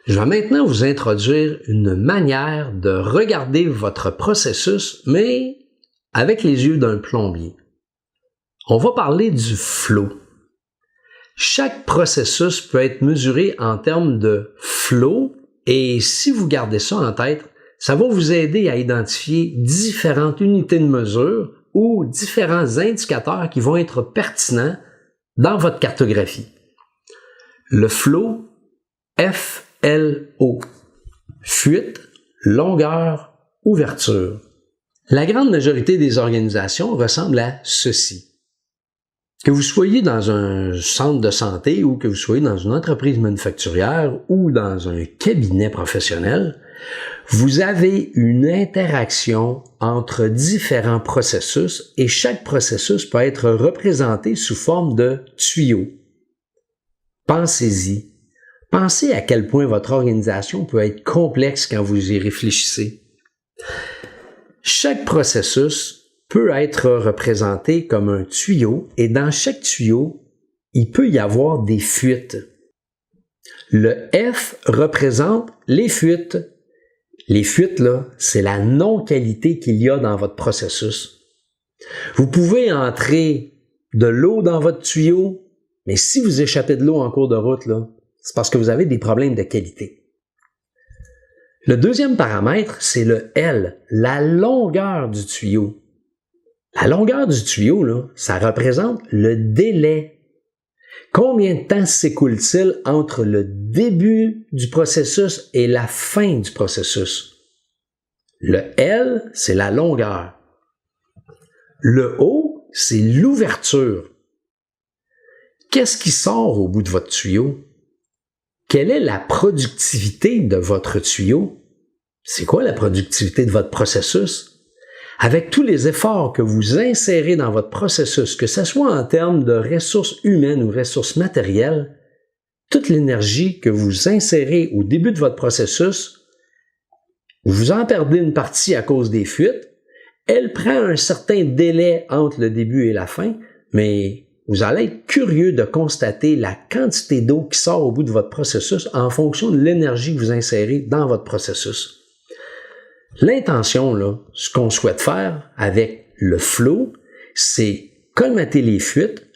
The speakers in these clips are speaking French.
Je vais maintenant vous introduire une manière de regarder votre processus, mais avec les yeux d'un plombier. On va parler du flow. Chaque processus peut être mesuré en termes de flow et si vous gardez ça en tête, ça va vous aider à identifier différentes unités de mesure ou différents indicateurs qui vont être pertinents dans votre cartographie. Le flow, FLO, fuite, longueur, ouverture. La grande majorité des organisations ressemblent à ceci. Que vous soyez dans un centre de santé ou que vous soyez dans une entreprise manufacturière ou dans un cabinet professionnel, vous avez une interaction entre différents processus et chaque processus peut être représenté sous forme de tuyaux. Pensez-y. Pensez à quel point votre organisation peut être complexe quand vous y réfléchissez. Chaque processus peut être représenté comme un tuyau et dans chaque tuyau, il peut y avoir des fuites. Le F représente les fuites. Les fuites, là, c'est la non-qualité qu'il y a dans votre processus. Vous pouvez entrer de l'eau dans votre tuyau, mais si vous échappez de l'eau en cours de route, là, c'est parce que vous avez des problèmes de qualité. Le deuxième paramètre, c'est le L, la longueur du tuyau. La longueur du tuyau, là, ça représente le délai. Combien de temps s'écoule-t-il entre le début du processus et la fin du processus? Le L, c'est la longueur. Le O, c'est l'ouverture. Qu'est-ce qui sort au bout de votre tuyau? Quelle est la productivité de votre tuyau? C'est quoi la productivité de votre processus? Avec tous les efforts que vous insérez dans votre processus, que ce soit en termes de ressources humaines ou ressources matérielles, toute l'énergie que vous insérez au début de votre processus, vous en perdez une partie à cause des fuites, elle prend un certain délai entre le début et la fin, mais vous allez être curieux de constater la quantité d'eau qui sort au bout de votre processus en fonction de l'énergie que vous insérez dans votre processus. L'intention, là, ce qu'on souhaite faire avec le flow, c'est colmater les fuites,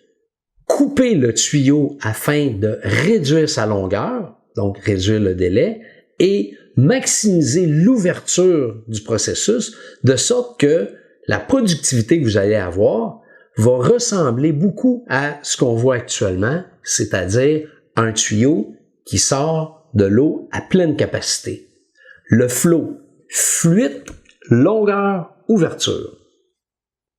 couper le tuyau afin de réduire sa longueur, donc réduire le délai, et maximiser l'ouverture du processus de sorte que la productivité que vous allez avoir va ressembler beaucoup à ce qu'on voit actuellement, c'est-à-dire un tuyau qui sort de l'eau à pleine capacité. Le flow, fuite, longueur, ouverture.